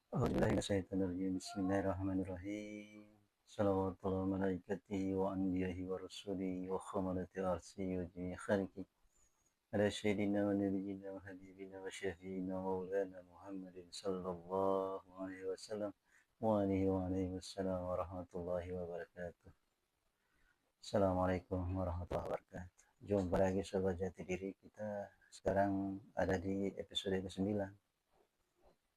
A'udzubillahi minasyaitonirrajim. Bismillahirrahmanirrahim. Salawatullah malaikatihi wa anbiyahi wa rusulihi wa khamalatil arsi wa jami'i khalqi. Ala sayyidina wa nabiyyina wa habibina wa syafi'ina wa maulana Muhammadin sallallahu alaihi wasallam wa alihi wa alaihi wassalam wa rahmatullahi wa barakatuh. Assalamualaikum warahmatullahi wabarakatuh. Jumpa lagi sobat jati diri kita. Sekarang ada di episode ke-9.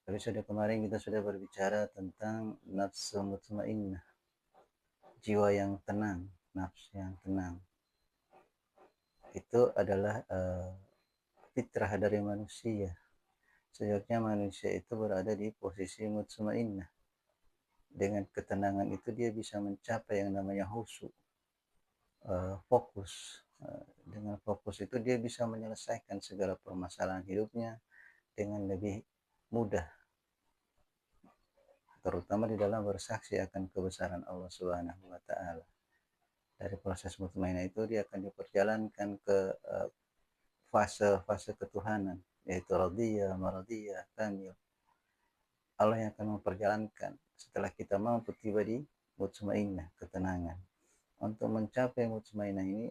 Episode kemarin kita sudah berbicara tentang nafsu mutmainnah, jiwa yang tenang, nafsu yang tenang. Itu adalah fitrah dari manusia. Sejauhnya manusia itu berada di posisi mutmainnah. Dengan ketenangan itu dia bisa mencapai yang namanya khusyuk, fokus. Dengan fokus itu dia bisa menyelesaikan segala permasalahan hidupnya dengan lebih mudah, terutama di dalam bersaksi akan kebesaran Allah Subhanahu wa taala. Dari proses mutmainnah itu dia akan diperjalankan ke fase-fase ketuhanan, yaitu radiyah, maradiyah, kamil. Allah yang akan memperjalankan setelah kita mampu tiba di mutmainnah, ketenangan. Untuk mencapai mutmainnah ini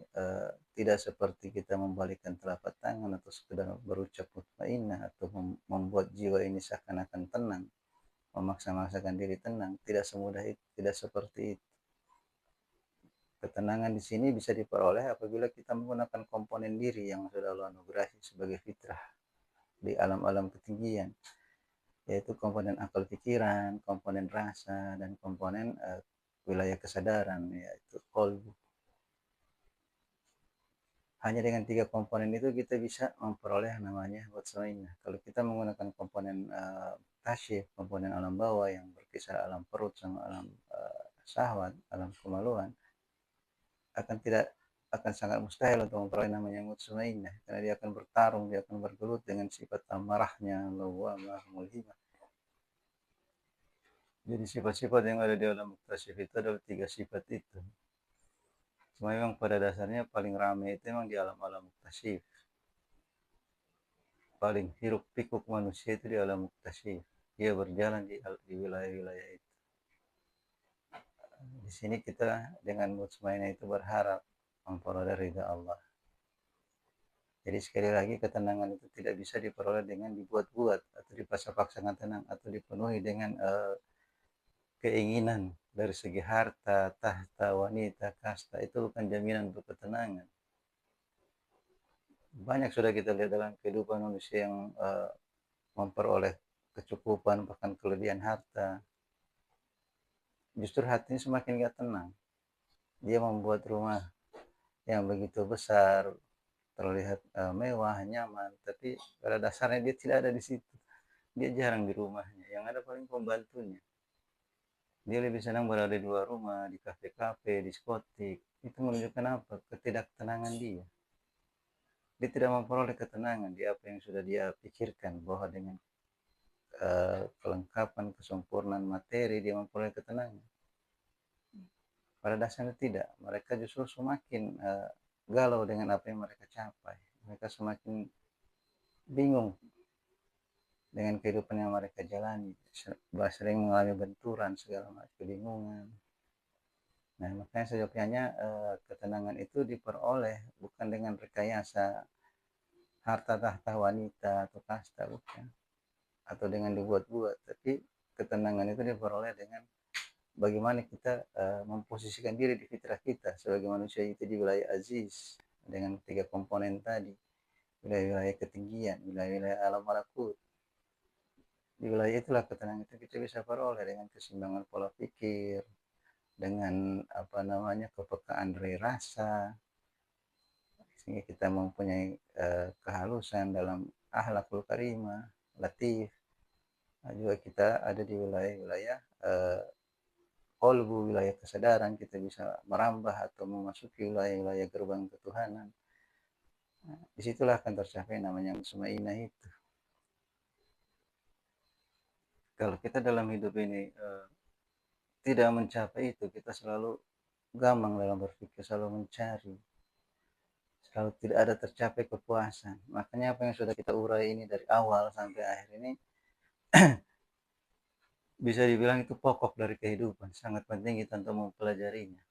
tidak seperti kita membalikkan telapak tangan atau sekedar berucap mutmainnah atau membuat jiwa ini seakan-akan tenang, memaksa-maksakan diri tenang. Tidak semudah itu, tidak seperti itu. Ketenangan di sini bisa diperoleh apabila kita menggunakan komponen diri yang sudah Allah anugerahi sebagai fitrah di alam-alam ketinggian, yaitu komponen akal pikiran, komponen rasa, dan komponen wilayah kesadaran, yaitu qalbu. Hanya dengan 3 komponen itu kita bisa memperoleh namanya mutmainnah. Kalau kita menggunakan komponen tasyif, komponen alam bawah yang berkisar alam perut sama alam syahwat, alam kemaluan, akan sangat mustahil untuk memperoleh namanya mutmainnah, karena dia akan bertarung, dia akan bergelut dengan sifat amarahnya, lawwamah, mulhimah. Jadi sifat-sifat yang ada di alam muktasif itu adalah 3 sifat itu. Cuma memang pada dasarnya paling ramai itu memang di alam-alam muktasif. Paling hiruk pikuk manusia itu di alam muktasif. Dia berjalan di wilayah-wilayah itu. Di sini kita dengan mutmainnah itu berharap memperoleh ridha Allah. Jadi sekali lagi ketenangan itu tidak bisa diperoleh dengan dibuat-buat atau dipaksa-paksakan tenang atau dipenuhi dengan keinginan dari segi harta, tahta, wanita, kasta. Itu bukan jaminan untuk ketenangan. Banyak sudah kita lihat dalam kehidupan manusia yang memperoleh kecukupan bahkan kelebihan harta. Justru hatinya semakin gak tenang. Dia membuat rumah yang begitu besar, terlihat mewah, nyaman, tapi pada dasarnya dia tidak ada di situ. Dia jarang di rumahnya, yang ada paling pembantunya. Dia lebih senang berada di luar rumah, di kafe-kafe, diskotik. Itu menunjukkan apa? Ketidaktenangan dia. Dia tidak memperoleh ketenangan di apa yang sudah dia pikirkan, bahwa dengan kelengkapan, kesempurnaan materi dia memperoleh ketenangan. Pada dasarnya tidak. Mereka justru semakin galau dengan apa yang mereka capai. Mereka semakin bingung dengan kehidupan yang mereka jalani, sering mengalami benturan, segala macam kebingungan. Nah, makanya sejatinya ketenangan itu diperoleh bukan dengan rekayasa harta tahta wanita atau kasta, bukan, atau dengan dibuat-buat, tapi ketenangan itu diperoleh dengan bagaimana kita memposisikan diri di fitrah kita sebagai manusia itu di wilayah aziz dengan 3 komponen tadi, wilayah-wilayah ketinggian, wilayah-wilayah alam malakut. Di wilayah itulah ketenangan itu kita bisa peroleh dengan keseimbangan pola pikir, dengan kepekaan dari rasa, sehingga kita mempunyai kehalusan dalam akhlakul karimah, latif. Nah, juga kita ada di wilayah-wilayah qalbu, wilayah kesadaran, kita bisa merambah atau memasuki wilayah-wilayah gerbang ketuhanan. Nah, disitulah akan tercapai namanya mutmainnah itu. Kalau kita dalam hidup ini tidak mencapai itu, kita selalu gamang dalam berpikir, selalu mencari, selalu tidak ada tercapai kepuasan. Makanya apa yang sudah kita urai ini dari awal sampai akhir ini bisa dibilang itu pokok dari kehidupan, sangat penting kita untuk mempelajarinya.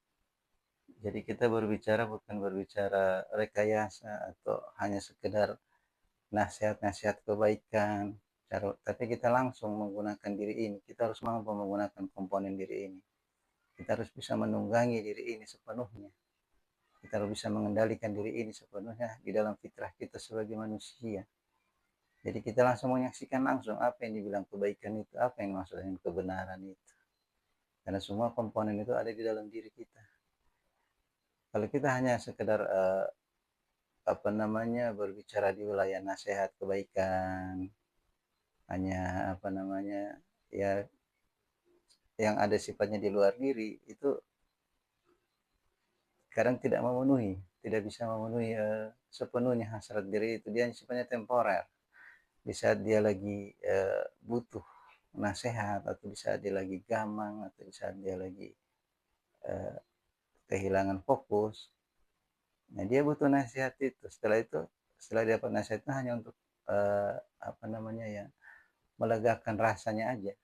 Jadi kita berbicara bukan berbicara rekayasa atau hanya sekedar nasihat-nasihat kebaikan, tapi kita langsung menggunakan diri ini. Kita harus mampu menggunakan komponen diri ini. Kita harus bisa menunggangi diri ini sepenuhnya. Kita harus bisa mengendalikan diri ini sepenuhnya di dalam fitrah kita sebagai manusia. Jadi kita langsung menyaksikan langsung apa yang dibilang kebaikan itu, apa yang dimaksud dengan kebenaran itu. Karena semua komponen itu ada di dalam diri kita. Kalau kita hanya sekedar berbicara di wilayah nasihat kebaikan, hanya ya yang ada sifatnya di luar diri, itu kadang tidak memenuhi, tidak bisa memenuhi sepenuhnya hasrat diri itu. Dia sifatnya temporer. Di saat dia lagi butuh nasihat, atau di saat dia lagi gamang, atau di saat dia lagi kehilangan fokus, nah dia butuh nasihat itu. Setelah dia dapat nasihat itu hanya untuk ya melegakan rasanya aja.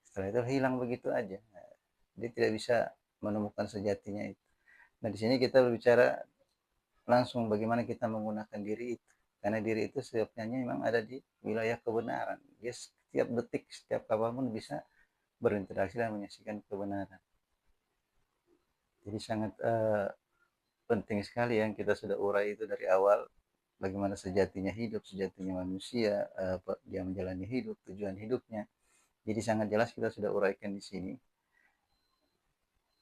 Setelah itu hilang begitu aja. Nah, dia tidak bisa menemukan sejatinya itu. Nah, di sini kita berbicara langsung bagaimana kita menggunakan diri itu. Karena diri itu setiapnya memang ada di wilayah kebenaran. Dia setiap detik, setiap kapanpun bisa berinteraksi dan menyaksikan kebenaran. Jadi sangat penting sekali yang kita sudah urai itu dari awal. Bagaimana sejatinya hidup, sejatinya manusia, dia menjalani hidup, tujuan hidupnya. Jadi sangat jelas kita sudah uraikan di sini.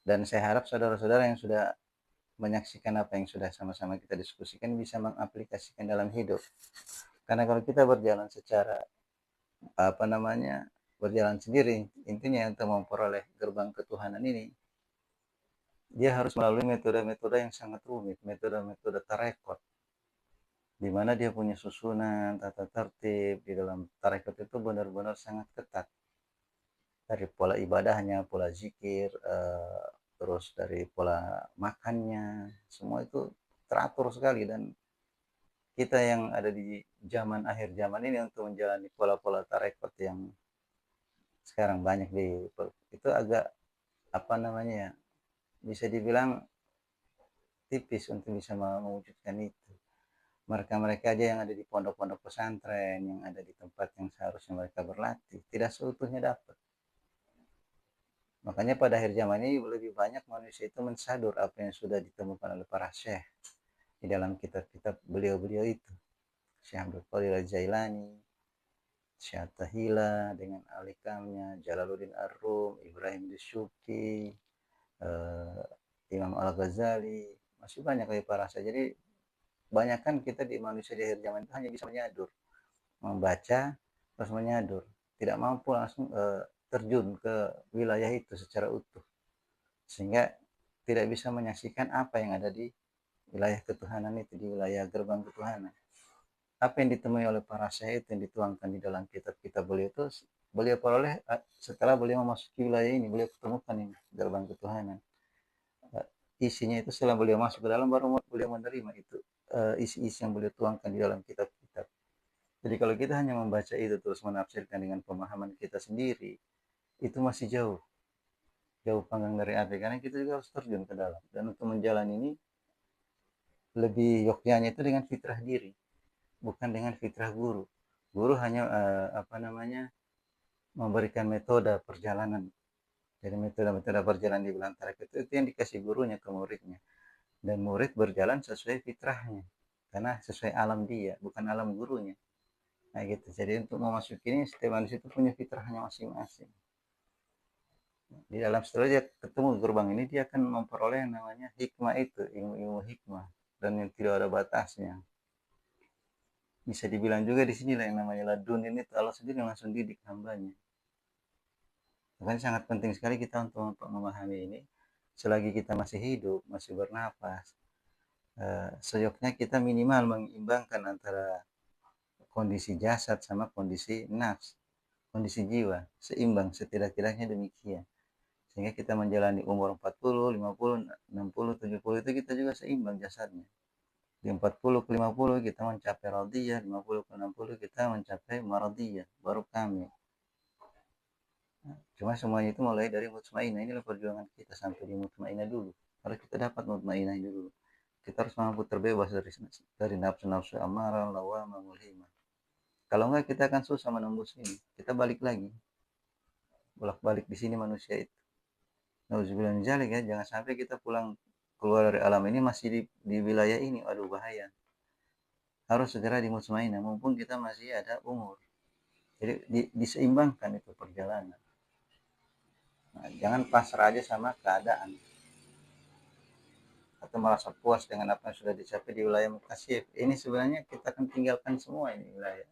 Dan saya harap saudara-saudara yang sudah menyaksikan apa yang sudah sama-sama kita diskusikan bisa mengaplikasikan dalam hidup. Karena kalau kita berjalan secara berjalan sendiri, intinya untuk memperoleh gerbang ketuhanan ini, dia harus melalui metode-metode yang sangat rumit, metode-metode tarekat, di mana dia punya susunan, tata tertib. Di dalam tarekat itu benar-benar sangat ketat. Dari pola ibadahnya, pola zikir, terus dari pola makannya, semua itu teratur sekali. Dan kita yang ada di zaman akhir zaman ini untuk menjalani pola-pola tarekat yang sekarang banyak itu agak bisa dibilang tipis untuk bisa mewujudkan itu. Mereka-mereka aja yang ada di pondok-pondok pesantren, yang ada di tempat yang seharusnya mereka berlatih, tidak seutuhnya dapat. Makanya pada akhir zaman ini lebih banyak manusia itu mensadur apa yang sudah ditemukan oleh para syekh di dalam kitab-kitab beliau-beliau itu. Syekh Abdul Qadir Al-Jailani, Syekh Tahila dengan alikamnya, Jalaluddin Ar-Rum, Ibrahim Dasuki, Imam Al-Ghazali, masih banyak lagi para syekh. Jadi banyakkan kita di manusia di akhir zaman itu hanya bisa menyadur, membaca terus menyadur, tidak mampu langsung terjun ke wilayah itu secara utuh, sehingga tidak bisa menyaksikan apa yang ada di wilayah ketuhanan itu, di wilayah gerbang ketuhanan. Apa yang ditemui oleh para syekh itu yang dituangkan di dalam kitab-kitab beliau itu, beliau peroleh setelah beliau memasuki wilayah ini, beliau ketemukan ini gerbang ketuhanan. Isinya itu setelah beliau masuk ke dalam baru beliau menerima itu isi-isi yang beliau tuangkan di dalam kitab-kitab. Jadi kalau kita hanya membaca itu terus menafsirkan dengan pemahaman kita sendiri, itu masih jauh panggang dari api, karena kita juga harus terjun ke dalam. Dan untuk menjalani ini lebih yogyanya itu dengan fitrah diri, bukan dengan fitrah guru. Guru hanya memberikan metode perjalanan. Jadi metode perjalanan di bulan tarekat itu yang dikasih gurunya ke muridnya, dan murid berjalan sesuai fitrahnya, karena sesuai alam dia, bukan alam gurunya. Nah gitu. Jadi untuk memasuki ini, setiap manusia itu punya fitrahnya masing-masing. Di dalam setelah dia ketemu gerbang ini, dia akan memperoleh yang namanya hikmah itu, ilmu-ilmu hikmah, dan yang tidak ada batasnya. Bisa dibilang juga di sini lah yang namanya ladun ini, Allah sendiri langsung didik hambanya. Makanya sangat penting sekali kita untuk memahami ini. Selagi kita masih hidup, masih bernapas, seyoknya kita minimal mengimbangkan antara kondisi jasad sama kondisi nafs, kondisi jiwa, seimbang setidak-tidaknya demikian. Sehingga kita menjalani umur 40, 50, 60, 70 itu kita juga seimbang jasadnya. Di 40 ke 50 kita mencapai radiyah, 50 ke 60 kita mencapai maradiyah, baru kami. Cuma semuanya itu mulai dari mutmainah. Inilah perjuangan kita sampai di mutmainah dulu. Harus kita dapat mutmainah dulu. Kita harus mampu terbebas dari nafsu-nafsu amarah, lawamah, mulhimah. Kalau enggak kita akan susah menembus ini. Kita balik lagi. Bolak-balik di sini manusia itu. Nauzubillah min dzalik ya, jangan sampai kita pulang keluar dari alam ini masih di wilayah ini. Aduh bahaya. Harus segera dimutmainah mumpung kita masih ada umur. Jadi diseimbangkan itu perjalanan. Nah, jangan pasrah aja sama keadaan atau merasa puas dengan apa yang sudah dicapai di wilayah muktasib. Ini sebenarnya kita akan tinggalkan semua ini wilayah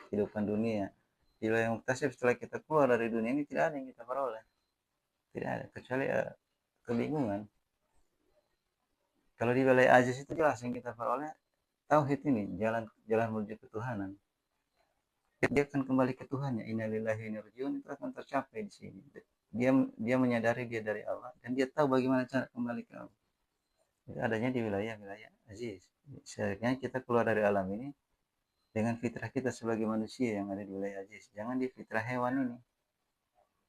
kehidupan dunia. Di wilayah muktasib setelah kita keluar dari dunia ini tidak ada yang kita peroleh. Tidak ada kecuali kebingungan. Kalau di wilayah aziz itu jelas yang kita peroleh tauhid ini, jalan menuju ketuhanan. Dia akan kembali ke Tuhannya. Innalillahi wa inna ilaihi raji'un itu akan tercapai di sini. Dia menyadari dia dari Allah dan dia tahu bagaimana cara kembali ke Allah. Itu adanya di wilayah-wilayah aziz. Seharusnya kita keluar dari alam ini dengan fitrah kita sebagai manusia yang ada di wilayah aziz. Jangan di fitrah hewan ini.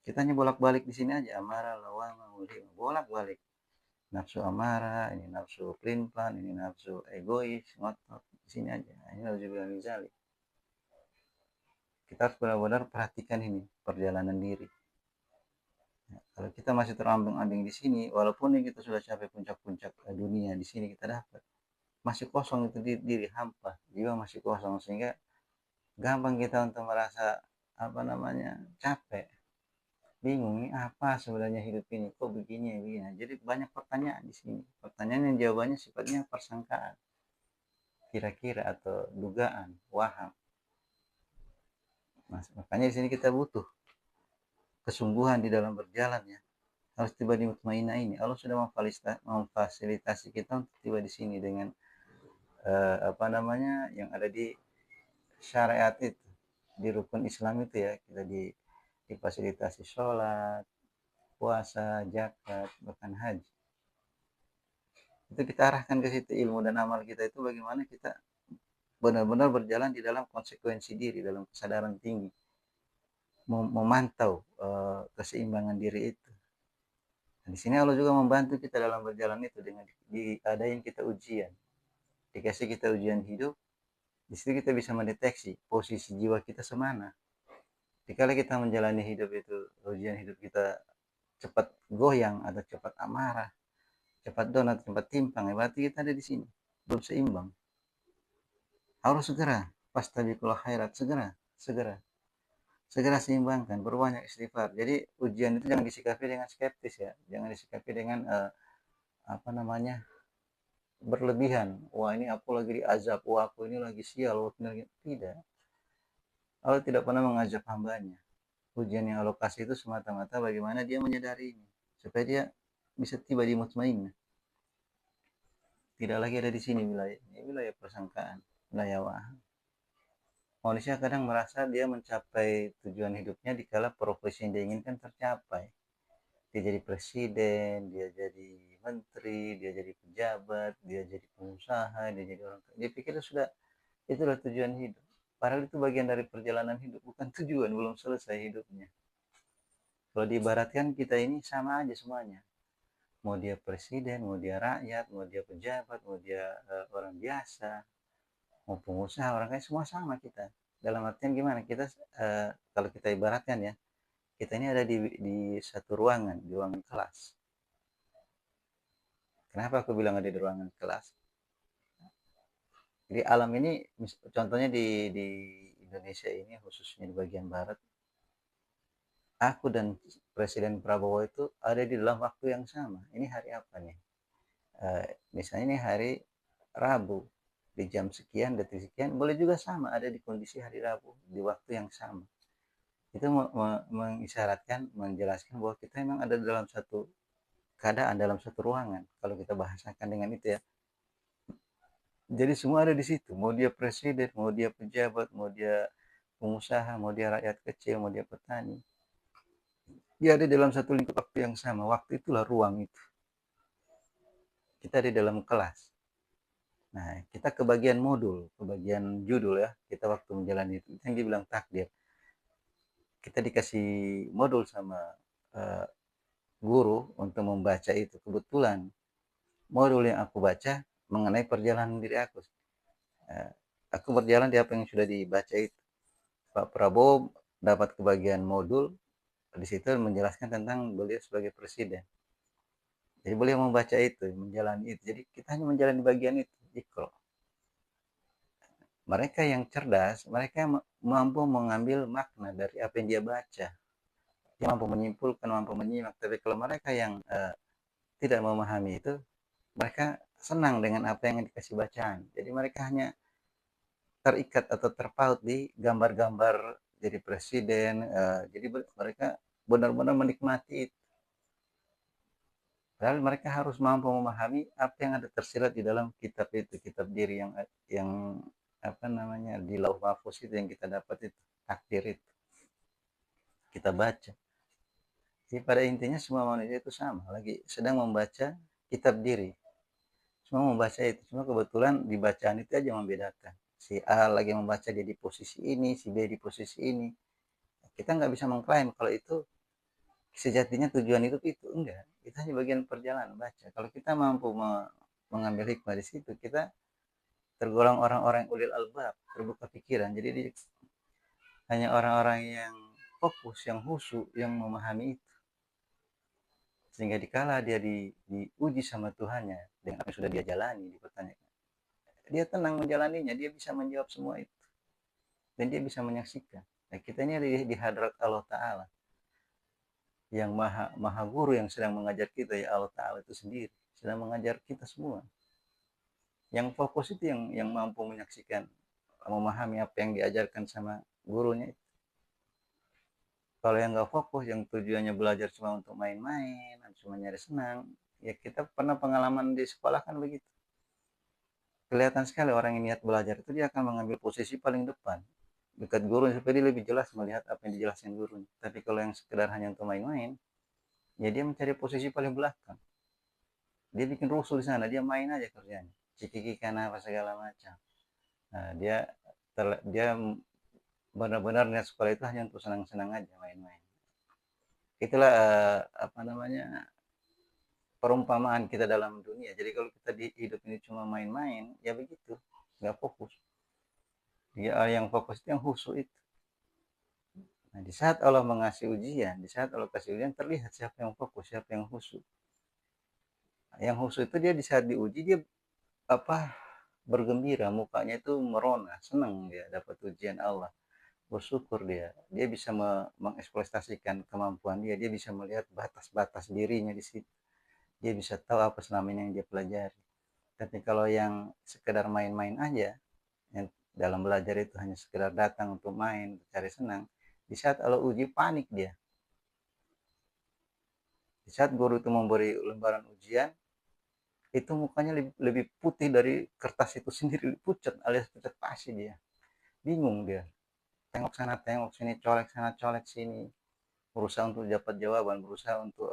Kita hanya bolak-balik di sini aja. Amarah, lawamah, mulhimah. Bolak-balik. Nafsu amarah, ini nafsu pelin-pelan, ini nafsu egois, ngotot. Di sini aja. Ini harus dibilang mizali. Kita harus benar-benar perhatikan ini perjalanan diri. Nah, kalau kita masih terambing-ambing di sini, walaupun kita sudah capai puncak-puncak dunia, di sini kita dapat masih kosong itu diri hampa, jiwa masih kosong sehingga gampang kita untuk merasa apa namanya capek, bingung ini apa sebenarnya hidup ini kok begini begini. Jadi banyak pertanyaan di sini, pertanyaan yang jawabannya sifatnya persangkaan, kira-kira atau dugaan, waham. Nah, makanya di sini kita butuh kesungguhan di dalam berjalan ya. Harus tiba di mutmainah ini. Allah sudah memfasilitasi kita untuk tiba di sini dengan apa namanya yang ada di syariat itu, di rukun Islam itu ya, kita difasilitasi sholat, puasa, zakat, bahkan haji. Itu kita arahkan ke situ ilmu dan amal kita itu bagaimana kita benar-benar berjalan di dalam konsekuensi diri, dalam kesadaran tinggi, memantau keseimbangan diri itu. Nah, di sini Allah juga membantu kita dalam berjalan itu dengan diadain kita ujian. Dikasih kita ujian hidup, di situ kita bisa mendeteksi posisi jiwa kita semana. Jika kita menjalani hidup itu, ujian hidup kita cepat goyang atau cepat amarah, cepat down atau cepat timpang, berarti kita ada di sini, belum seimbang. Harus segera, fastabiqul khairat, segera seimbangkan, berbanyak istighfar. Jadi ujian itu jangan disikapi dengan skeptis ya, jangan disikapi dengan apa namanya berlebihan. Wah ini aku lagi diazab, wah aku ini lagi sial, tidak. Allah tidak pernah mengazab hambanya. Ujian yang Allah kasih itu semata-mata bagaimana dia menyadari ini, supaya dia bisa tiba di mutmainah. Tidak lagi ada di sini wilayah ini, wilayah persangkaan, wilayah waham. Manusia kadang merasa dia mencapai tujuan hidupnya dikala profesi yang dia inginkan tercapai. Dia jadi presiden, dia jadi menteri, dia jadi pejabat, dia jadi pengusaha, dia jadi orang. Dia pikir itulah tujuan hidup. Padahal itu bagian dari perjalanan hidup, bukan tujuan, belum selesai hidupnya. Kalau diibaratkan kita ini sama aja semuanya. Mau dia presiden, mau dia rakyat, mau dia pejabat, mau dia orang biasa, mau pengusaha, orang kaya, semua sama kita. Dalam artian gimana? Kita kalau kita ibaratkan ya, kita ini ada di satu ruangan, di ruangan kelas. Kenapa aku bilang ada di ruangan kelas? Jadi alam ini, contohnya di Indonesia ini, khususnya di bagian barat, aku dan Presiden Prabowo itu ada di dalam waktu yang sama. Ini hari apa nih? Misalnya ini hari Rabu, di jam sekian, detik sekian, boleh juga sama, ada di kondisi hari Rabu, di waktu yang sama. Itu mengisyaratkan, menjelaskan bahwa kita memang ada dalam satu keadaan, dalam satu ruangan. Kalau kita bahasakan dengan itu ya. Jadi semua ada di situ. Mau dia presiden, mau dia pejabat, mau dia pengusaha, mau dia rakyat kecil, mau dia petani. Dia ada dalam satu lingkup waktu yang sama. Waktu itulah ruang itu. Kita di dalam kelas. Nah, kita ke bagian modul, ke bagian judul ya. Kita waktu menjalani itu. Yang dibilang takdir. kita dikasih modul sama guru untuk membaca itu. Kebetulan modul yang aku baca mengenai perjalanan diri aku. Aku berjalan di apa yang sudah dibaca itu. Pak Prabowo dapat kebagian modul, di situ menjelaskan tentang beliau sebagai presiden. Jadi beliau membaca itu, menjalani itu. Jadi kita hanya menjalani bagian itu, ikro. Mereka yang cerdas, mereka mampu mengambil makna dari apa yang dia baca. Dia mampu menyimpulkan, mampu menyimak. Tapi kalau mereka yang tidak memahami itu, mereka senang dengan apa yang dikasih bacaan. Jadi mereka hanya terikat atau terpaut di gambar-gambar jadi presiden. Jadi mereka benar-benar menikmati itu. Padahal mereka harus mampu memahami apa yang ada tersirat di dalam kitab itu, kitab diri yang apa namanya di lauh mahfuz itu yang kita dapat itu, takdir itu. Kita baca. Jadi pada intinya semua manusia itu sama, lagi sedang membaca kitab diri. Semua membaca itu, cuma kebetulan di bacaan itu aja membedakan. Si A lagi membaca dia di posisi ini, si B di posisi ini. Kita nggak bisa mengklaim kalau itu sejatinya tujuan hidup itu, enggak. Kita hanya bagian perjalanan baca. Kalau kita mampu mengambil hikmah di situ, kita tergolong orang-orang ulil albab, terbuka pikiran. Jadi hanya orang-orang yang fokus, yang khusyuk, yang memahami itu. Sehingga dikala dia diuji sama Tuhannya dengan apa yang sudah dia jalani, dipertanyakan, dia tenang menjalaninya, dia bisa menjawab semua itu, dan dia bisa menyaksikan. Nah, kita ini ada di hadrat Allah Ta'ala, yang maha guru yang sedang mengajar kita, ya Allah Ta'ala itu sendiri sedang mengajar kita semua. Yang fokus itu yang mampu menyaksikan, memahami apa yang diajarkan sama gurunya. Kalau yang nggak fokus, yang tujuannya belajar cuma untuk main-main, cuma nyari senang, ya kita pernah pengalaman di sekolah kan begitu. Kelihatan sekali orang yang niat belajar itu dia akan mengambil posisi paling depan, dekat guru, supaya dia lebih jelas melihat apa yang dijelaskan gurunya. Tapi kalau yang sekedar hanya untuk main-main, ya dia mencari posisi paling belakang. Dia bikin rusuh di sana, dia main aja kerjanya. Cikikikan apa segala macam. Nah, dia benar-benar niat sekolah itu hanya untuk senang-senang aja, main-main. Itulah apa namanya perumpamaan kita dalam dunia. Jadi kalau kita di hidup ini cuma main-main, ya begitu, nggak fokus. Ya, yang fokus itu yang khusyuk itu. Nah, di saat Allah mengasih ujian, di saat Allah kasih ujian, terlihat siapa yang fokus, siapa yang khusyuk. Nah, yang khusyuk itu dia di saat diuji dia apa bergembira, mukanya itu merona, senang dia dapat ujian Allah, bersyukur dia bisa mengeksploitasikan kemampuan dia bisa melihat batas-batas dirinya di situ, dia bisa tahu apa selama ini yang dia pelajari. Tapi kalau yang sekedar main-main aja, yang dalam belajar itu hanya sekedar datang untuk main, cari senang, di saat Allah uji panik dia. Di saat guru itu memberi lembaran ujian, itu mukanya lebih putih dari kertas itu sendiri, pucat alias pucat pasi dia. Bingung dia. Tengok sana, tengok sini, colek sana, colek sini. Berusaha untuk dapat jawaban, berusaha untuk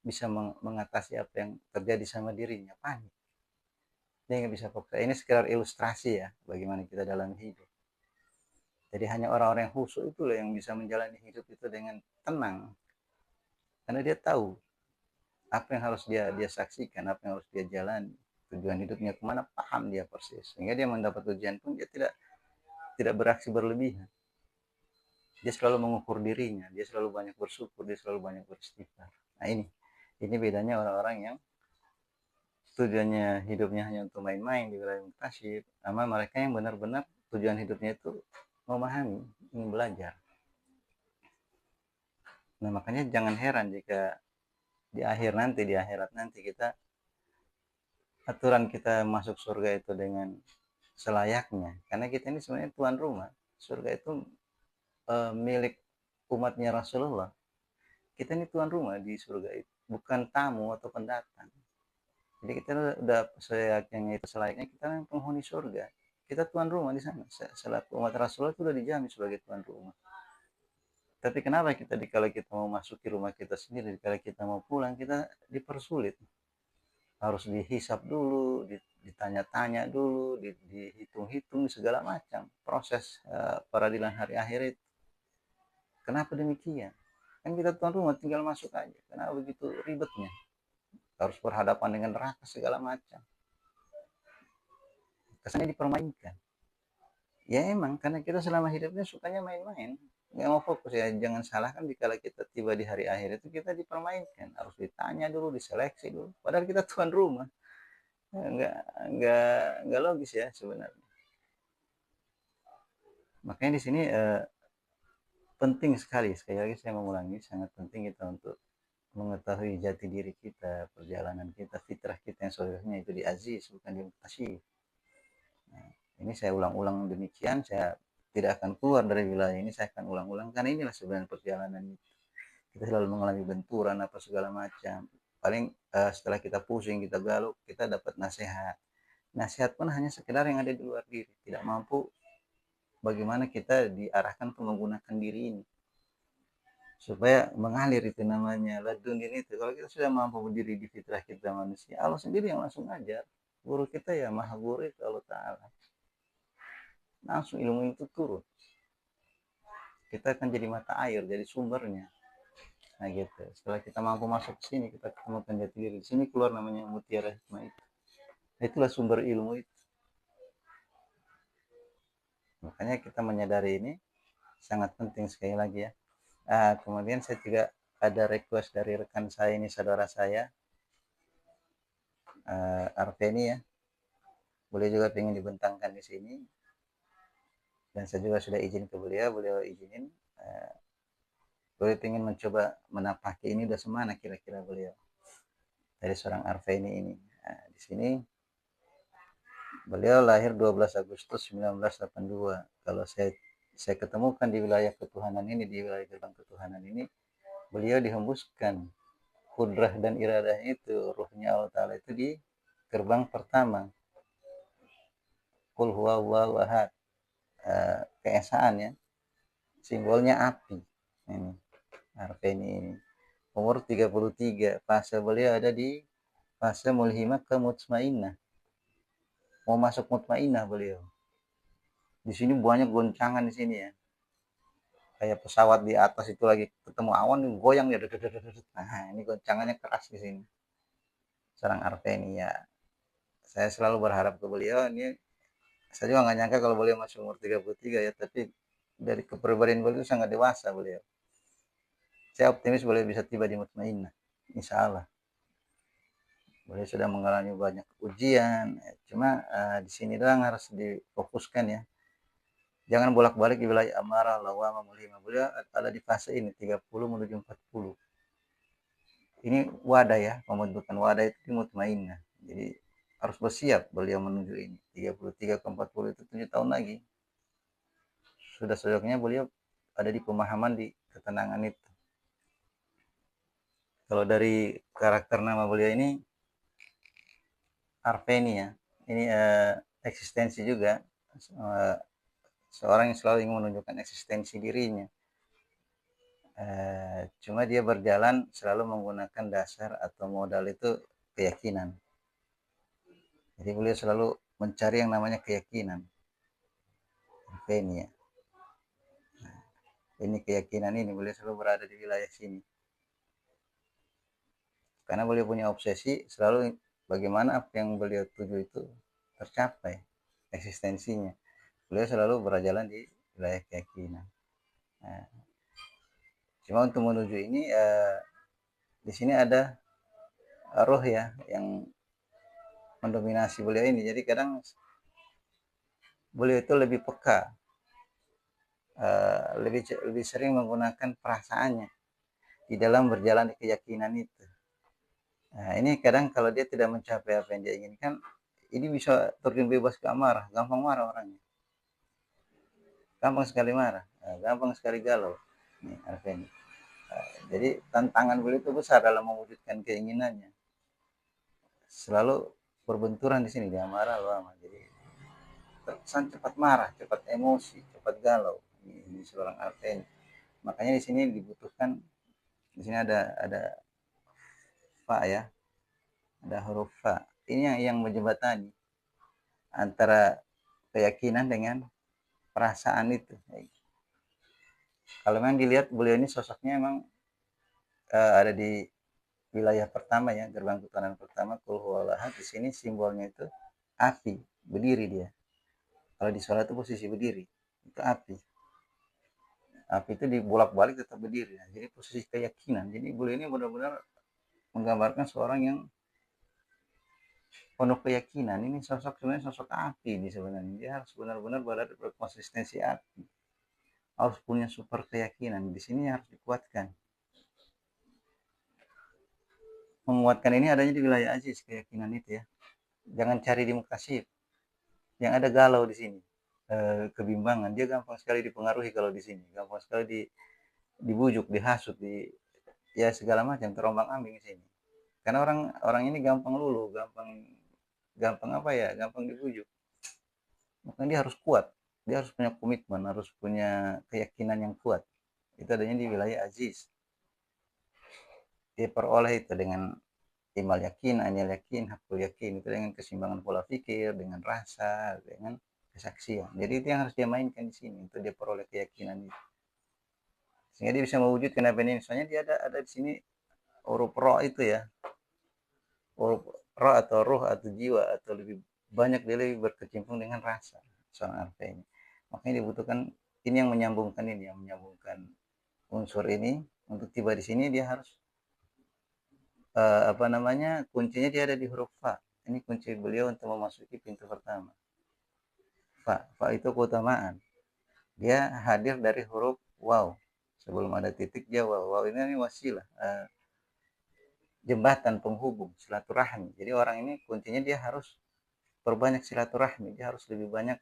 bisa mengatasi apa yang terjadi sama dirinya. Panik. Dia nggak bisa fokus. Ini sekedar ilustrasi ya, bagaimana kita dalam hidup. Jadi hanya orang-orang yang khusyuk itulah yang bisa menjalani hidup itu dengan tenang. Karena dia tahu apa yang harus dia saksikan, apa yang harus dia jalani, tujuan hidupnya kemana, paham dia persis. Sehingga dia mendapat ujian pun dia tidak beraksi berlebihan. Dia selalu mengukur dirinya, dia selalu banyak bersyukur, dia selalu banyak beristighfar. Nah ini bedanya orang-orang yang tujuannya hidupnya hanya untuk main-main di wilayah mutasyib, sama mereka yang benar-benar tujuan hidupnya itu memahami, ingin belajar. Nah makanya jangan heran jika di akhirat nanti kita aturan kita masuk surga itu dengan selayaknya, karena kita ini sebenarnya tuan rumah. Surga itu milik umatnya Rasulullah. Kita ini tuan rumah di surga itu, bukan tamu atau pendatang. Jadi kita udah selayaknya itu, selayaknya kita yang penghuni surga. Kita tuan rumah di sana. Selaku umat Rasulullah itu sudah dijamin sebagai tuan rumah. Tapi kenapa kalau kita mau masuki rumah kita sendiri, kalau kita mau pulang, kita dipersulit. Harus dihisap dulu, ditanya-tanya dulu, dihitung-hitung segala macam proses peradilan hari akhir itu. Kenapa demikian? Kan kita tuan rumah tinggal masuk aja. Kenapa begitu ribetnya? Harus berhadapan dengan neraka segala macam. Kesannya dipermainkan. Ya emang, karena kita selama hidupnya sukanya main-main. Nggak mau fokus ya. Jangan salahkan dikala kita tiba di hari akhir itu kita dipermainkan. Harus ditanya dulu, diseleksi dulu. Padahal kita tuan rumah. Nggak, nggak logis ya sebenarnya. Makanya di sini penting sekali lagi saya mengulangi, sangat penting kita untuk mengetahui jati diri kita, perjalanan kita, fitrah kita yang seharusnya itu di aziz, bukan di mutasib. Nah, ini saya ulang-ulang demikian, saya tidak akan keluar dari wilayah ini, saya akan ulang-ulang karena inilah sebenarnya perjalanan itu. Kita selalu mengalami benturan apa segala macam. Paling setelah kita pusing, kita galau, kita dapat nasihat. Nasihat pun hanya sekedar yang ada di luar diri, tidak mampu bagaimana kita diarahkan untuk menggunakan diri ini supaya mengalir, itu namanya ladunin itu. Kalau kita sudah mampu berdiri di fitrah kita manusia, Allah sendiri yang langsung ajar. Guru kita ya maha guru itu Allah Ta'ala, langsung ilmu itu turun, kita akan jadi mata air, jadi sumbernya. Nah gitu, setelah kita mampu masuk ke sini, kita ketemukan jati diri di sini, keluar namanya mutiara hikmah itu. Nah, itulah sumber ilmu itu. Makanya kita menyadari ini sangat penting sekali lagi ya. Kemudian saya juga ada request dari rekan saya ini, saudara saya Arveni ya, boleh juga ingin dibentangkan di sini, dan saya juga sudah izin ke beliau, beliau izinin. Beliau ingin mencoba menapaki ini udah semana kira-kira beliau dari seorang Arveni ini. Nah, di sini beliau lahir 12 Agustus 1982. Kalau saya ketemukan di wilayah ketuhanan ini, di wilayah gerbang ketuhanan ini, beliau dihembuskan kudrah dan iradah itu, ruhnya Allah Ta'ala itu di gerbang pertama, Qul huwallahu ahad, keesaan ya, simbolnya api. Ini Arveni ini umur 33, fase beliau ada di fase mulhimah ke mutmainnah, mau masuk mutmainnah beliau. Di sini banyak goncangan di sini ya, kayak pesawat di atas itu lagi ketemu awan goyang ya. Nah ini goncangannya keras di sini seorang Arveni ya. Saya selalu berharap ke beliau ini, saya juga nggak nyangka kalau beliau masih umur 33 ya, tapi dari kepribadian beliau sangat dewasa beliau. Saya optimis beliau bisa tiba di mutmainnah, insya Allah. Beliau sudah mengalami banyak ujian, cuma di sini doang harus difokuskan ya. Jangan bolak-balik di wilayah amarah, lawamah, mulhimah. Beliau ada di fase ini 30 menuju 40. Ini wadah ya, pembentukan wadah itu di mutmainnah. Jadi harus bersiap beliau menuju ini. 33 ke 40 itu 7 tahun lagi. Sudah sejauhnya beliau ada di pemahaman di ketenangan itu. Kalau dari karakter nama beliau ini Arveni ya, ini eksistensi juga, seorang yang selalu ingin menunjukkan eksistensi dirinya. Cuma dia berjalan selalu menggunakan dasar atau modal itu keyakinan. Jadi beliau selalu mencari yang namanya keyakinan. Arveni ya. Nah, ini keyakinan ini beliau selalu berada di wilayah sini. Karena beliau punya obsesi selalu bagaimana apa yang beliau tuju itu tercapai eksistensinya. Beliau selalu berjalan di wilayah keyakinan. Nah, cuma untuk menuju ini di sini ada roh ya yang mendominasi beliau ini. Jadi kadang beliau itu lebih peka, lebih sering menggunakan perasaannya di dalam berjalan di keyakinan itu. Nah, ini kadang kalau dia tidak mencapai apa yang dia inginkan, ini bisa terjun bebas ke amarah, gampang marah orangnya. Gampang sekali marah, gampang sekali galau. Nih, Arveni. Jadi tantangan beliau itu besar dalam mewujudkan keinginannya. Selalu berbenturan di sini, dia marah lama. Jadi terkesan cepat marah, cepat emosi, cepat galau. Ini seorang Arveni. Makanya di sini dibutuhkan, di sini ada fa ya, ada huruf fa. Ini yang menjembatani antara keyakinan dengan perasaan itu. Kalau memang dilihat beliau ini sosoknya memang ada di wilayah pertama ya, gerbang ketuhanan pertama, Qul huwallahu ahad. Di sini simbolnya itu api, berdiri dia. Kalau di sholat itu posisi berdiri, itu api. Api itu dibolak-balik tetap berdiri. Nah, jadi posisi keyakinan. Jadi beliau ini benar-benar menggambarkan seorang yang penuh keyakinan. Ini sosok sebenarnya sosok api ini sebenarnya. Dia harus benar-benar berada berkonsistensi api. Harus punya super keyakinan. Di sini harus dikuatkan. Menguatkan ini adanya di wilayah Aziz, keyakinan itu ya. Jangan cari di Mukasif. Yang ada galau di sini. Kebimbangan. Dia gampang sekali dipengaruhi kalau di sini. Gampang sekali dibujuk, dihasut, ya segala macam, terombang-ambing di sini. Karena orang ini gampang luluh, gampang apa ya, gampang dibujuk. Makanya dia harus kuat, dia harus punya komitmen, harus punya keyakinan yang kuat. Itu adanya di wilayah Aziz. Dia peroleh itu dengan imal yakin, anil yakin, hakul yakin. Itu dengan keseimbangan pola pikir, dengan rasa, dengan kesaksian. Jadi itu yang harus dia mainkan di sini untuk dia peroleh keyakinan itu. Sehingga dia bisa mewujudkan apa ini. Soalnya dia ada di sini huruf ro itu ya, huruf ro atau ruh atau jiwa, atau lebih banyak dia lebih berkecimpung dengan rasa seorang arfa ini. Makanya dibutuhkan ini yang menyambungkan unsur ini. Untuk tiba di sini dia harus kuncinya dia ada di huruf fa. Ini kunci beliau untuk memasuki pintu pertama. Fa itu keutamaan. Dia hadir dari huruf waw. Sebelum ada titik dia waw. Waw ini wasilah, jembatan penghubung, silaturahmi. Jadi orang ini kuncinya dia harus perbanyak silaturahmi. Dia harus lebih banyak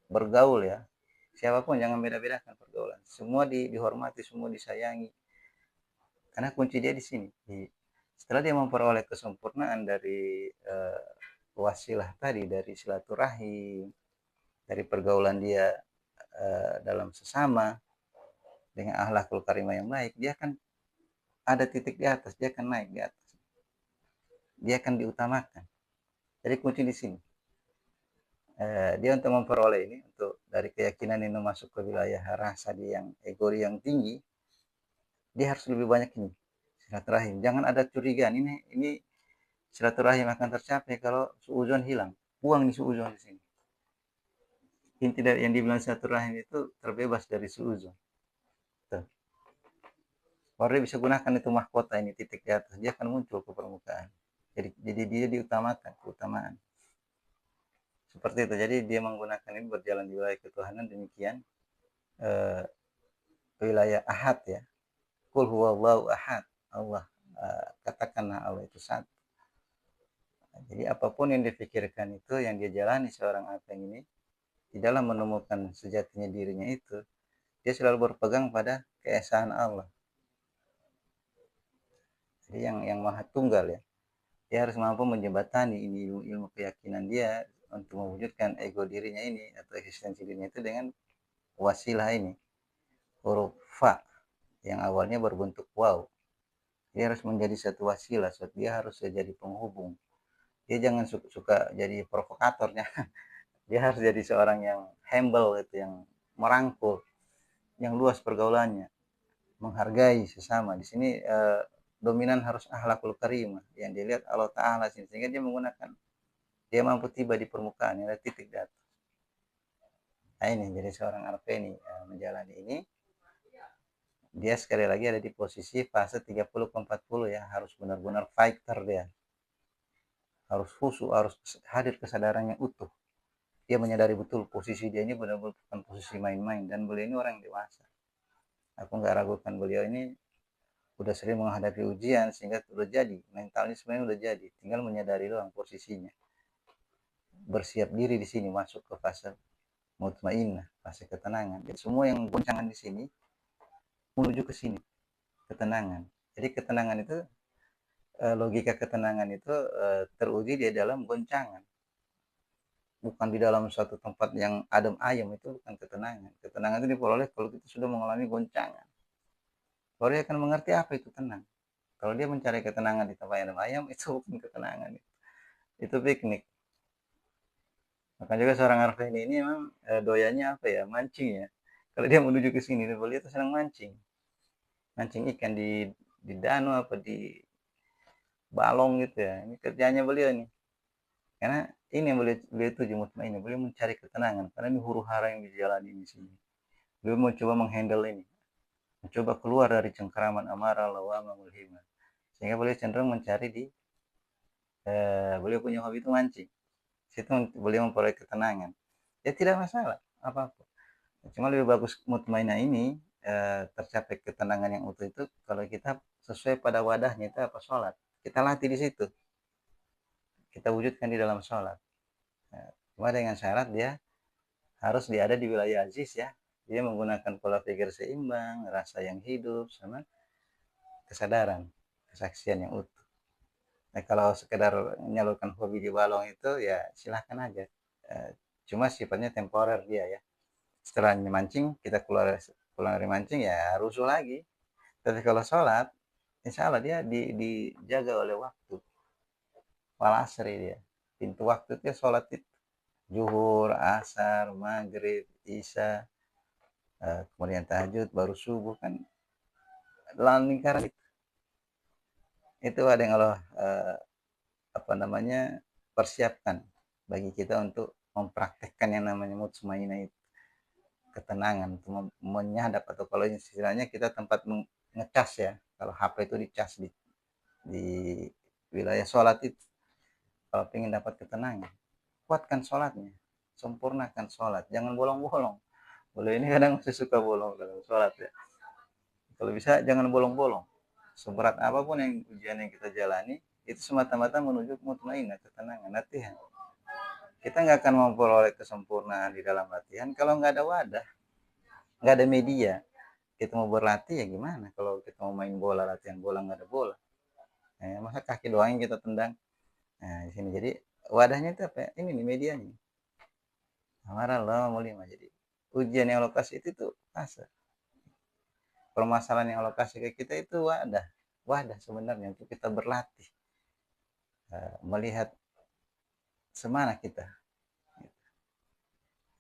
bergaul ya. Siapapun jangan beda-bedakan pergaulan. Semua dihormati, semua disayangi. Karena kunci dia di sini. Setelah dia memperoleh kesempurnaan dari wasilah tadi, dari silaturahim, dari pergaulan dia dalam sesama, dengan akhlakul karimah yang baik, dia akan ada titik di atas, dia akan naik di atas. Dia akan diutamakan. Jadi kunci di sini. Dia untuk memperoleh ini, untuk dari keyakinan ini masuk ke wilayah rasa dia yang ego yang tinggi, dia harus lebih banyak ini silaturahim. Jangan ada curigaan, ini silaturahim akan tercapai kalau suudzon hilang. Buang nih suudzon di sini. Inti dari yang dibilang silaturahim itu terbebas dari suudzon. Kalau dia bisa gunakan itu mahkota ini, titik di atas, dia akan muncul ke permukaan. Jadi dia diutamakan, keutamaan. Seperti itu. Jadi dia menggunakan ini berjalan di wilayah ketuhanan demikian. Wilayah ahad ya. Qul huwallahu ahad. Allah, katakanlah Allah itu satu. Jadi apapun yang dipikirkan itu, yang dia jalani seorang abang ini, di dalam menemukan sejatinya dirinya itu, dia selalu berpegang pada keesaan Allah. Jadi yang maha tunggal ya. Dia harus mampu menjembatani ini ilmu keyakinan dia untuk mewujudkan ego dirinya ini atau eksistensi dirinya itu dengan wasilah ini, huruf fa yang awalnya berbentuk waw. Dia harus menjadi satu wasilah, dia harus jadi penghubung. Dia jangan suka jadi provokatornya. Dia harus jadi seorang yang humble itu, yang merangkul, yang luas pergaulannya, menghargai sesama. Di sini dominan harus akhlakul karimah yang dilihat Allah Ta'ala sini, sehingga dia menggunakan, dia mampu tiba di permukaan, ada titik di atas. Nah ini, jadi seorang arfeni menjalani ini, dia sekali lagi ada di posisi fase 30-40 ya, harus benar-benar fighter dia. Harus khusyuk, harus hadir kesadaran yang utuh. Dia menyadari betul posisi dia ini benar-benar bukan posisi main-main, dan beliau ini orang dewasa. Aku nggak ragukan beliau ini udah sering menghadapi ujian sehingga udah jadi, mentalnya sebenarnya udah jadi, tinggal menyadari doang posisinya. Bersiap diri di sini masuk ke fase mutmainnah, fase ketenangan. Jadi semua yang goncangan di sini menuju ke sini, ketenangan. Jadi ketenangan itu, logika ketenangan itu teruji di dalam goncangan. Bukan di dalam suatu tempat yang adem ayem, itu bukan ketenangan. Ketenangan itu diperoleh kalau kita sudah mengalami goncangan. Baru dia akan mengerti apa itu tenang. Kalau dia mencari ketenangan di tempat adem ayem, itu bukan ketenangan. Itu piknik. Maka juga seorang arfeni ini memang doyanya apa ya, mancing ya. Kalau dia menuju ke sini, beliau itu sedang mancing, mancing ikan di danau apa di balong gitu ya. Ini kerjanya beliau nih. Karena ini yang beliau tuju mutmainah, beliau mencari ketenangan karena ini huru hara yang dijalani di sini. Beliau mencoba menghandle ini, mencoba keluar dari cengkeraman amarah, lawama, mulhimah. Sehingga beliau cenderung mencari beliau punya hobi itu mancing. Situ beliau memperoleh ketenangan. Ya tidak masalah apa-apa. Cuma lebih bagus mutmainah ini tercapai ketenangan yang utuh itu kalau kita sesuai pada wadahnya itu apa sholat. Kita latih di situ. Kita wujudkan di dalam sholat. Cuma dengan syarat dia harus ada di wilayah aziz ya. Dia menggunakan pola pikir seimbang, rasa yang hidup, sama kesadaran, kesaksian yang utuh. Nah, kalau sekedar menyalurkan hobi di balong itu ya silahkan aja. Cuma sifatnya temporer dia ya. Setelah mancing, kita pulang dari mancing ya rusuh lagi. Tapi kalau sholat, insya Allah dia dijaga oleh waktu. Wal asri dia. Pintu waktu itu ya sholat itu. Zuhur, asar, maghrib, isya, kemudian tahajud, baru subuh kan dalam lingkaran itu ada yang Allah persiapkan bagi kita untuk mempraktekkan yang namanya mutmainah itu, ketenangan, untuk menyadap, atau kalau istilahnya kita tempat ngecas ya, kalau HP itu dicas di wilayah sholat itu. Kalau ingin dapat ketenangan, kuatkan sholatnya, sempurnakan sholat, jangan bolong-bolong. Boleh ini kadang masih suka bolong dalam sholat ya. Kalau bisa jangan bolong-bolong. Seberat apapun yang ujian yang kita jalani, itu semata-mata menuju mutmainah, ketenangan, latihan. Kita nggak akan memperoleh kesempurnaan di dalam latihan kalau nggak ada wadah, nggak ada media. Kita mau berlatih ya gimana? Kalau kita mau main bola, latihan bola nggak ada bola, masa kaki doang yang kita tendang. Nah di sini jadi wadahnya itu apa? Ini nih medianya. Amarah Allah mulima. Jadi ujian yang lokasi itu tuh fase. Permasalahan yang Allah kasih ke kita itu wadah sebenarnya untuk kita berlatih, melihat semana kita.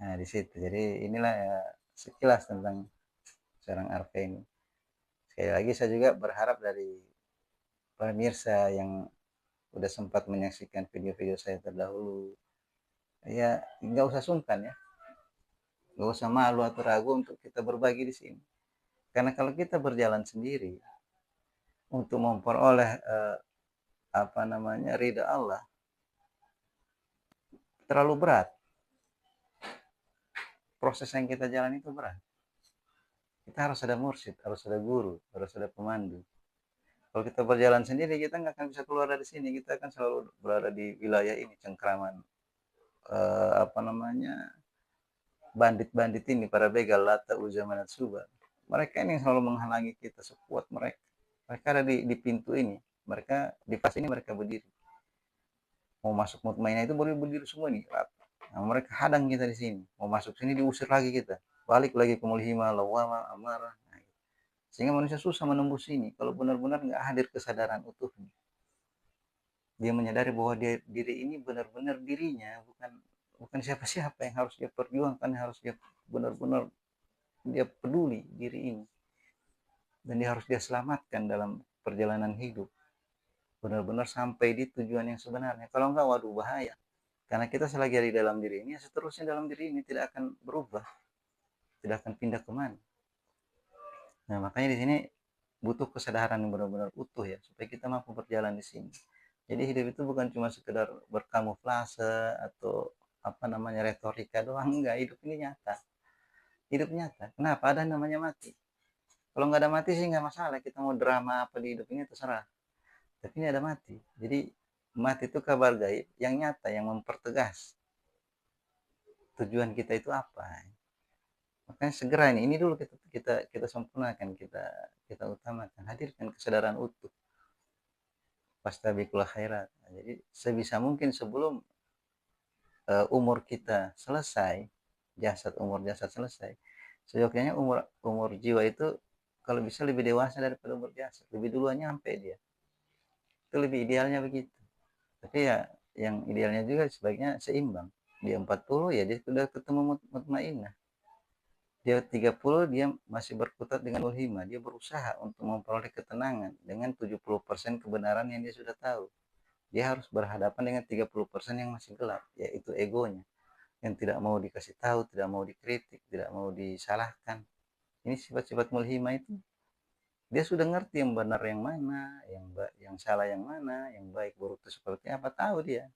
Nah di situ jadi inilah ya, sekilas tentang seorang Arfe ini. Sekali lagi saya juga berharap dari pemirsa yang udah sempat menyaksikan video-video saya terdahulu, ya nggak usah sungkan ya, nggak usah malu atau ragu untuk kita berbagi di sini. Karena kalau kita berjalan sendiri untuk memperoleh ridha Allah, terlalu berat. Proses yang kita jalan itu berat. Kita harus ada mursyid, harus ada guru, harus ada pemandu. Kalau kita berjalan sendiri, kita nggak akan bisa keluar dari sini. Kita akan selalu berada di wilayah ini, cengkraman bandit-bandit ini, para begal, Lata, Uzza, Manat, Suba. Mereka ini yang selalu menghalangi kita sekuat mereka. Mereka ada di pintu ini. Mereka di pas ini mereka berdiri. Mau masuk mutmainah itu boleh berdiri semua nih. Nah, mereka hadang kita di sini. Mau masuk sini diusir lagi kita. Balik lagi ke mulhimah, lawama, amarah. Nah, sehingga manusia susah menembus ini kalau benar-benar nggak hadir kesadaran utuhnya. Dia menyadari bahwa diri ini benar-benar dirinya, bukan siapa-siapa yang harus dia perjuangkan, harus dia benar-benar dia peduli diri ini. Dan dia harus dia selamatkan dalam perjalanan hidup. Benar-benar sampai di tujuan yang sebenarnya. Kalau enggak, waduh bahaya. Karena kita selagi ada di dalam diri ini, seterusnya dalam diri ini tidak akan berubah. Tidak akan pindah kemana. Nah, makanya di sini butuh kesadaran yang benar-benar utuh ya, supaya kita mampu berjalan di sini. Jadi hidup itu bukan cuma sekedar berkamuflase atau retorika doang, enggak. Hidup ini nyata. Hidup nyata. Kenapa? Ada namanya mati. Kalau nggak ada mati sih nggak masalah. Kita mau drama apa di hidup ini terserah. Tapi ini ada mati. Jadi mati itu kabar gaib yang nyata, yang mempertegas tujuan kita itu apa. Makanya segera ini dulu kita sempurnakan, kita utamakan, hadirkan kesadaran utuh. Fastabiqul khairat. Jadi sebisa mungkin sebelum umur kita selesai, umur jasad selesai, seyogyanya umur jiwa itu kalau bisa lebih dewasa daripada umur jasad, lebih duluan nyampe dia. Itu lebih idealnya begitu. Tapi ya yang idealnya juga sebaiknya seimbang. Dia 40 ya dia sudah ketemu mutmainah. Dia 30, dia masih berkutat dengan mulhimah. Dia berusaha untuk memperoleh ketenangan dengan 70% kebenaran yang dia sudah tahu. Dia harus berhadapan dengan 30% yang masih gelap, yaitu egonya, yang tidak mau dikasih tahu, tidak mau dikritik, tidak mau disalahkan. Ini sifat-sifat mulhimah itu. Dia sudah ngerti yang benar yang mana, yang salah yang mana, yang baik buruk itu seperti apa, tahu dia.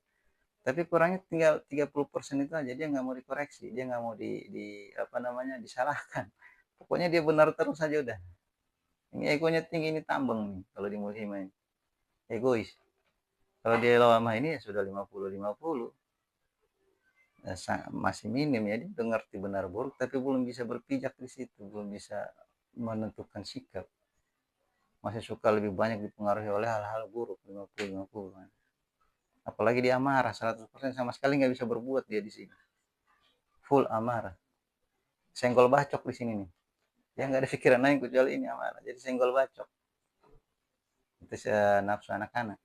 Tapi kurangnya tinggal 30% itu aja, dia nggak mau dikoreksi, dia nggak mau apa namanya, disalahkan. Pokoknya dia benar terus saja udah. Ini egonya tinggi, ini tambeng nih kalau di mulhimah ini. Egois. Kalau dia lama ini ya sudah 50-50. Masih minim ya, dia udah ngerti benar buruk tapi belum bisa berpijak di situ, belum bisa menentukan sikap, masih suka lebih banyak dipengaruhi oleh hal-hal buruk. 50-50. Apalagi dia amarah 100%, sama sekali nggak bisa berbuat dia di sini, full amarah, senggol bacok di sini nih, dia nggak ada pikiran lain kecuali ini amarah, jadi senggol bacok. Itu nafsu anak-anak.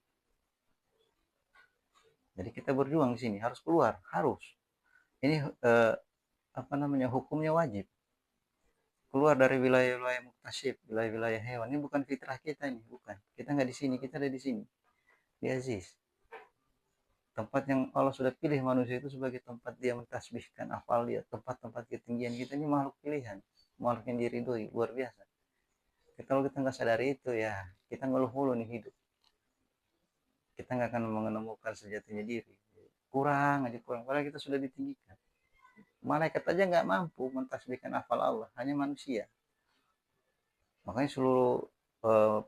Jadi kita berjuang di sini, harus keluar, harus. Ini apa namanya, hukumnya wajib keluar dari wilayah-wilayah muktasib, wilayah-wilayah hewan. Ini bukan fitrah kita, ini bukan. Kita nggak di sini, kita ada di sini, di Aziz. Tempat yang Allah sudah pilih manusia itu sebagai tempat dia mentasbihkan afal dia, tempat-tempat ketinggian kita. Ini makhluk pilihan, makhluk yang diridhoi, luar biasa. Kalau kita nggak sadari itu ya, kita ngeluh mulu nih hidup. Kita nggak akan menemukan sejatinya diri. Kurang aja kurang, padahal kita sudah ditinggikan. Malaikat aja nggak mampu mentasbihkan afal Allah, hanya manusia. Makanya seluruh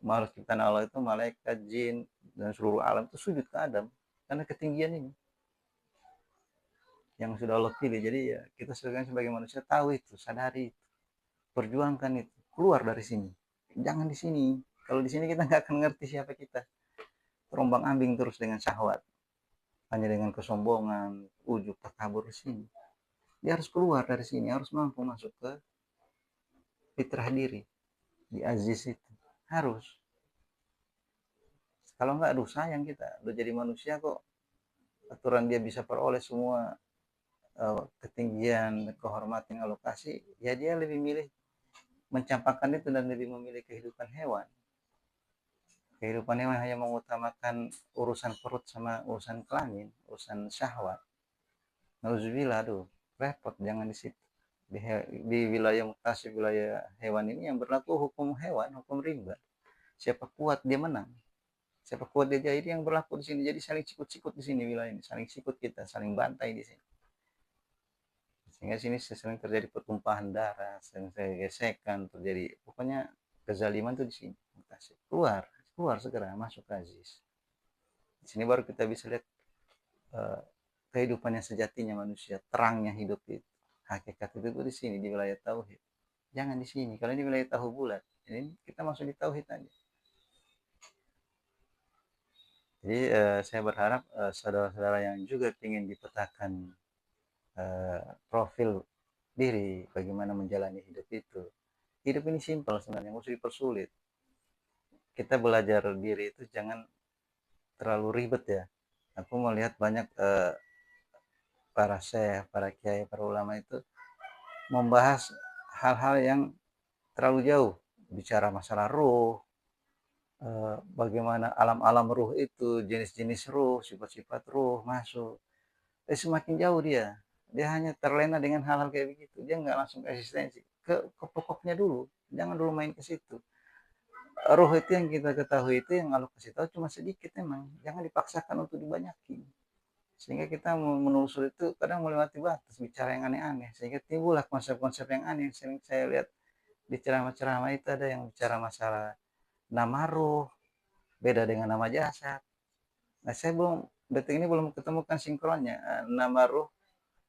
makhluk ciptaan Allah itu, malaikat, jin, dan seluruh alam itu sujud ke Adam karena ketinggian ini yang sudah Allah pilih. Jadi ya kita sebagai manusia tahu itu, sadari itu, perjuangkan itu, keluar dari sini. Jangan di sini. Kalau di sini kita nggak akan ngerti siapa kita. Terombang ambing terus dengan syahwat, hanya dengan kesombongan, ujub, takabur di sini. Dia harus keluar dari sini, harus mampu masuk ke fitrah diri, di aziz itu. Harus. Kalau nggak, aduh sayang, kita udah jadi manusia kok, aturan dia bisa peroleh semua ketinggian, kehormatan, alokasi, ya dia lebih milih mencampakkan itu dan lebih memilih kehidupan hewan. Kehidupan hewan hanya mengutamakan urusan perut sama urusan kelamin, urusan syahwat. Nauzubillah, aduh, repot, jangan di situ. Di wilayah mutasi, wilayah hewan ini yang berlaku hukum hewan, hukum rimba. Siapa kuat dia menang. Siapa kuat dia jadi yang berlaku di sini. Jadi saling sikut-sikut di sini wilayah ini, saling sikut kita, saling bantai di sini. Sehingga sini sering terjadi pertumpahan darah, sering terjadi gesekan, terjadi pokoknya kezaliman tuh di sini. Keluar, keluar segera masuk ke Aziz. Di sini baru kita bisa lihat uh, kehidupan yang sejatinya manusia, terangnya hidup itu. Hakikat itu di sini, di wilayah tauhid. Jangan di sini. Kalau ini wilayah tahu bulat, ini kita masuk di tauhid aja. Jadi saya berharap saudara-saudara yang juga ingin dipetakan profil diri, bagaimana menjalani hidup itu. Hidup ini simpel sebenarnya, nggak usah dipersulit. Kita belajar diri itu jangan terlalu ribet ya. Aku melihat banyak para syekh, para kiai, para ulama itu membahas hal-hal yang terlalu jauh, bicara masalah ruh, bagaimana alam-alam ruh itu, jenis-jenis ruh, sifat-sifat ruh masuk. Semakin jauh dia hanya terlena dengan hal-hal kayak begitu. Dia nggak langsung eksistensi ke pokoknya dulu, jangan dulu main ke situ. Ruh itu yang kita ketahui itu, yang Allah kasih tahu cuma sedikit, memang jangan dipaksakan untuk dibanyakin, sehingga kita menelusuri itu kadang melewati batas, bicara yang aneh-aneh, sehingga timbullah konsep-konsep yang aneh. Sering saya lihat di ceramah-ceramah itu ada yang bicara masalah nama ruh beda dengan nama jasad. Nah, saya detik ini belum ketemukan sinkronnya. Nama ruh,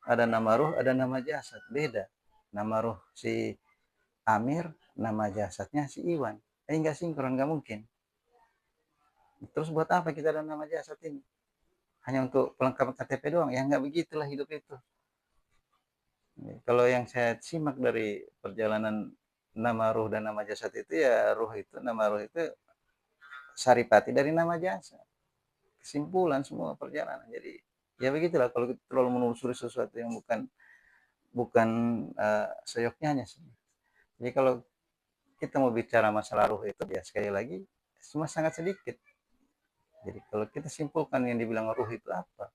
ada nama jasad, beda. Nama ruh si Amir, nama jasadnya si Iwan. Nggak sinkron, nggak mungkin. Terus buat apa kita ada nama jasad ini? Hanya untuk pelengkap KTP doang? Ya nggak begitulah hidup itu. Kalau yang saya simak dari perjalanan nama ruh dan nama jasad itu, ya nama ruh itu saripati dari nama jasad. Kesimpulan semua perjalanan. Jadi ya begitulah, kalau kita terlalu menelusuri sesuatu yang bukan bukan seyoknya. Jadi kalau kita mau bicara masalah ruh itu, ya sekali lagi cuma sangat sedikit. Jadi kalau kita simpulkan yang dibilang ruh itu apa?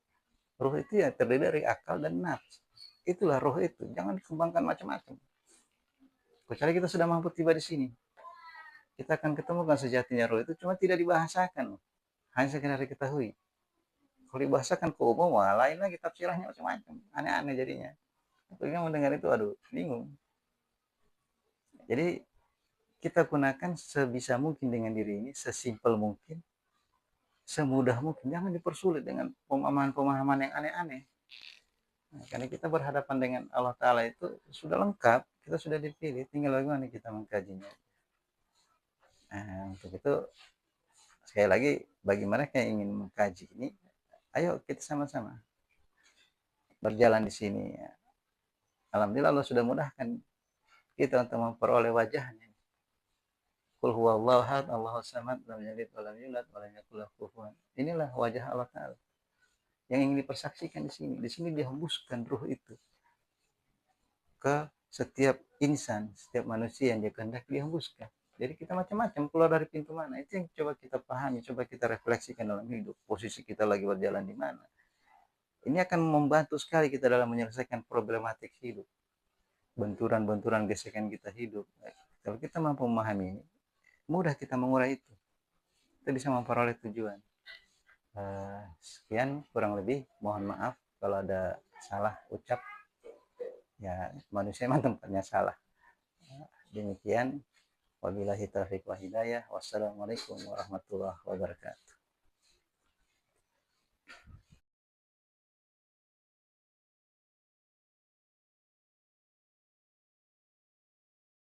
Ruh itu ya terdiri dari akal dan nafs. Itulah ruh itu. Jangan dikembangkan macam-macam. Kecuali kita sudah mampu tiba di sini, kita akan ketemukan sejatinya ruh itu, cuma tidak dibahasakan. Hanya sekedar diketahui. Kalau dibahasakan ke umum, wah lain lagi tafsirannya macam-macam. Aneh-aneh jadinya. Tapi kan mendengar itu, aduh, bingung. Jadi kita gunakan sebisa mungkin dengan diri ini, sesimpel mungkin, semudah mungkin. Jangan dipersulit dengan pemahaman-pemahaman yang aneh-aneh. Nah, karena kita berhadapan dengan Allah Ta'ala itu sudah lengkap, kita sudah dipilih, tinggal bagaimana kita mengkajinya. Nah, untuk itu, sekali lagi, bagi mereka yang ingin mengkaji ini, ayo kita sama-sama berjalan di sini. Ya. Alhamdulillah Allah sudah mudahkan kita untuk memperoleh wajahnya. Qul huwallahu ahad, Allahus samad, lam yalid walam yulad walam yakul lahu kufuwan. Inilah wajah Allah Ta'ala yang ingin dipersaksikan di sini. Di sini dihembuskan ruh itu ke setiap insan, setiap manusia yang dia kehendak dihembuskan. Jadi kita macam-macam keluar dari pintu mana. Itu yang coba kita pahami, coba kita refleksikan dalam hidup. Posisi kita lagi berjalan di mana. Ini akan membantu sekali kita dalam menyelesaikan problematik hidup. Benturan-benturan gesekan kita hidup. Kalau kita mampu memahami ini, mudah kita mengurai itu. Kita bisa memperoleh tujuan. Sekian kurang lebih. Mohon maaf kalau ada salah ucap. Ya, manusia memang tempatnya salah. Demikian. Wabillahi taufiq wa hidayah. Wassalamualaikum warahmatullahi wabarakatuh.